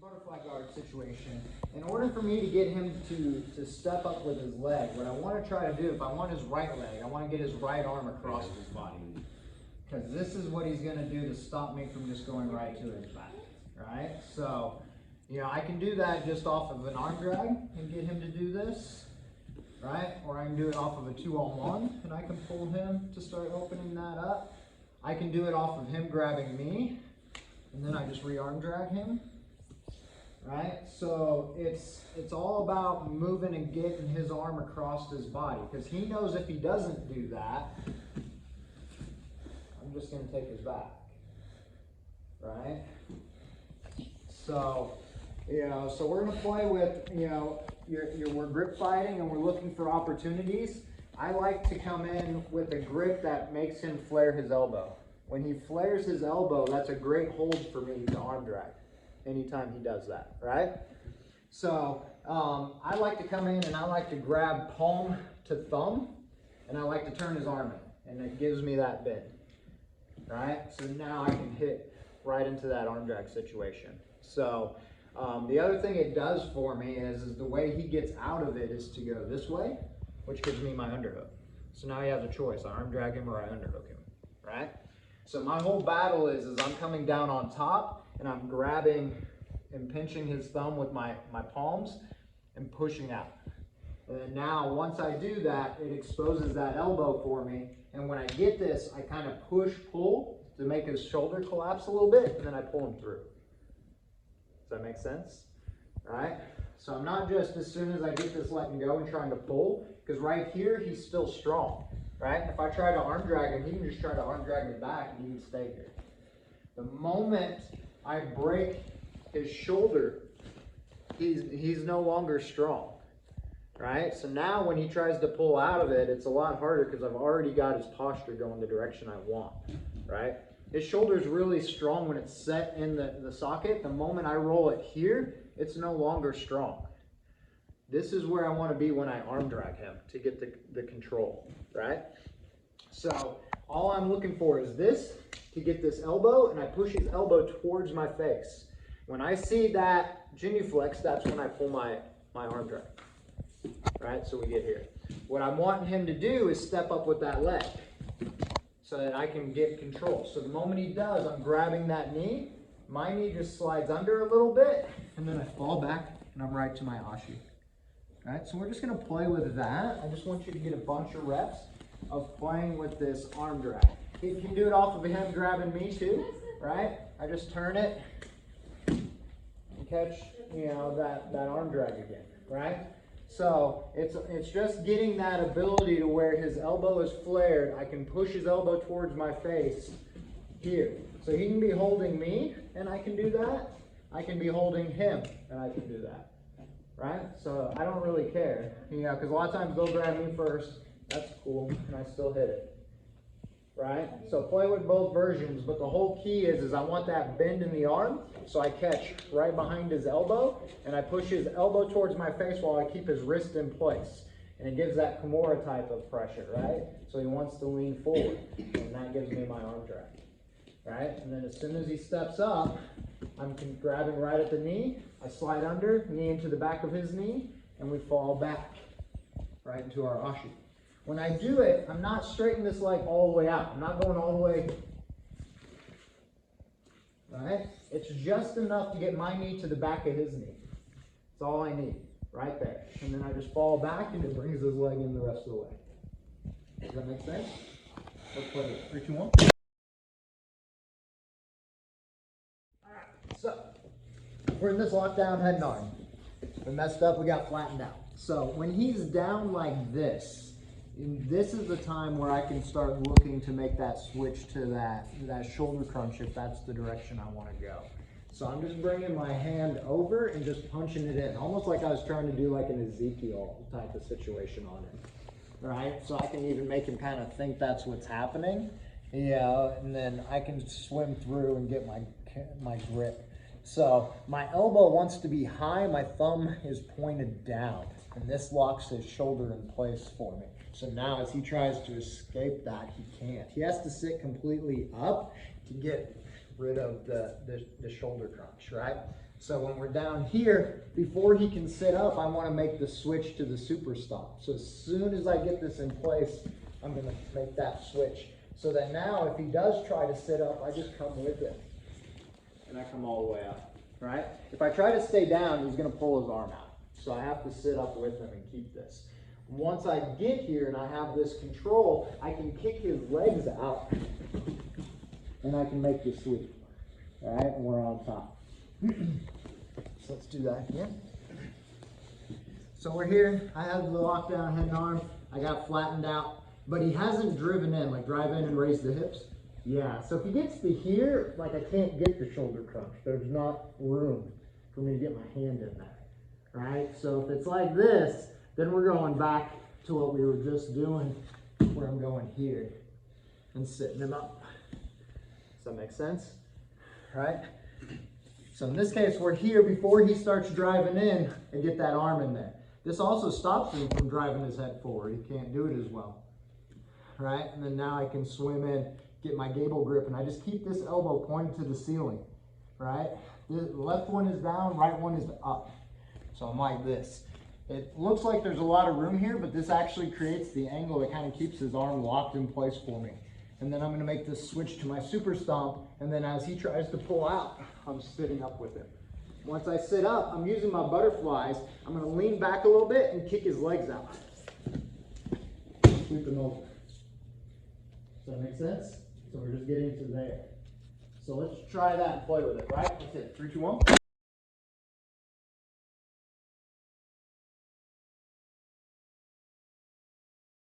butterfly guard situation. In order for me to get him to step up with his leg, what I want to try to do, if I want his right leg, I want to get his right arm across his body. Because this is what he's going to do to stop me from just going right to his back, right? So, I can do that just off of an arm drag and get him to do this, right? Or I can do it off of a 2-on-1 and I can pull him to start opening that up. I can do it off of him grabbing me and then I just re-arm drag him, right? So it's all about moving and getting his arm across his body, because he knows if he doesn't do that, I'm just going to take his back, right? So, so we're going to play with, we're grip fighting and we're looking for opportunities. I like to come in with a grip that makes him flare his elbow. When he flares his elbow, that's a great hold for me to arm drag anytime he does that, right? So I like to come in and I like to grab palm to thumb and I like to turn his arm in, and it gives me that bend, right? So now I can hit right into that arm drag situation. So the other thing it does for me is the way he gets out of it is to go this way, which gives me my underhook. So now he has a choice. I arm drag him or I underhook him, right? So my whole battle is I'm coming down on top and I'm grabbing and pinching his thumb with my palms and pushing out. And then now once I do that, it exposes that elbow for me. And when I get this, I kind of push, pull to make his shoulder collapse a little bit, and then I pull him through. Does that make sense? All right? So I'm not just as soon as I get this letting go and trying to pull, because right here, he's still strong, right? If I try to arm drag him, he can just try to arm drag me back and he can stay here. The moment I break his shoulder, he's no longer strong, right? So now when he tries to pull out of it, it's a lot harder because I've already got his posture going the direction I want, right? His shoulder is really strong when it's set in the socket. The moment I roll it here, it's no longer strong. This is where I want to be when I arm drag him to get the control, right? So all I'm looking for is this, to get this elbow, and I push his elbow towards my face. When I see that genuflex, that's when I pull my arm drag, right? So we get here. What I'm wanting him to do is step up with that leg so that I can get control. So the moment he does, I'm grabbing that knee. My knee just slides under a little bit, and then I fall back, and I'm right to my ashi. All right, so we're just going to play with that. I just want you to get a bunch of reps of playing with this arm drag. You can do it off of him grabbing me too, right? I just turn it and catch, that arm drag again, right? So it's just getting that ability to where his elbow is flared. I can push his elbow towards my face here. So he can be holding me, and I can do that. I can be holding him, and I can do that, right? So I don't really care, because a lot of times they'll grab me first. That's cool, and I still hit it, right? So play with both versions, but the whole key is I want that bend in the arm, so I catch right behind his elbow, and I push his elbow towards my face while I keep his wrist in place. And it gives that Kimura type of pressure, right? So he wants to lean forward, and that gives me my arm drag, right? And then as soon as he steps up, I'm grabbing right at the knee, I slide under, knee into the back of his knee, and we fall back right into our ashi. When I do it, I'm not straightening this leg all the way out. I'm not going all the way, right? It's just enough to get my knee to the back of his knee. That's all I need, right there. And then I just fall back and it brings his leg in the rest of the way. Does that make sense? Let's play it. 3, 2, 1. All right, so we're in this lockdown head and arm. We messed up, we got flattened out. So when he's down like this, this is the time where I can start looking to make that switch to that shoulder crunch if that's the direction I want to go. So I'm just bringing my hand over and just punching it in, almost like I was trying to do like an Ezekiel type of situation on him, right? So I can even make him kind of think that's what's happening, and then I can swim through and get my grip. So my elbow wants to be high, my thumb is pointed down, and this locks his shoulder in place for me. So now as he tries to escape that, he can't. He has to sit completely up to get rid of the shoulder crunch, right? So when we're down here, before he can sit up, I want to make the switch to the super stomp. So as soon as I get this in place, I'm going to make that switch. So that now if he does try to sit up, I just come with him. And I come all the way up, right? If I try to stay down, he's going to pull his arm out. So I have to sit up with him and keep this. Once I get here and I have this control, I can kick his legs out and I can make the sweep. All right, and we're on top. So let's do that again. So we're here. I have the lockdown head and arm. I got flattened out, but he hasn't driven in, like drive in and raise the hips. Yeah, so if he gets to here, like I can't get the shoulder crunch. There's not room for me to get my hand in there, right? So if it's like this, then we're going back to what we were just doing, where I'm going here and sitting him up. Does that make sense? Right? So in this case, we're here before he starts driving in and get that arm in there. This also stops him from driving his head forward. He can't do it as well. Right? And then now I can swim in, get my gable grip, and I just keep this elbow pointed to the ceiling. Right? The left one is down, right one is up. So I'm like this. It looks like there's a lot of room here, but this actually creates the angle that kind of keeps his arm locked in place for me. And then I'm going to make this switch to my super stomp, and then as he tries to pull out, I'm sitting up with him. Once I sit up, I'm using my butterflies. I'm going to lean back a little bit and kick his legs out. Sweep him over. Does that make sense? So we're just getting to there. So let's try that and play with it, right? Let's hit 3, 2, 1.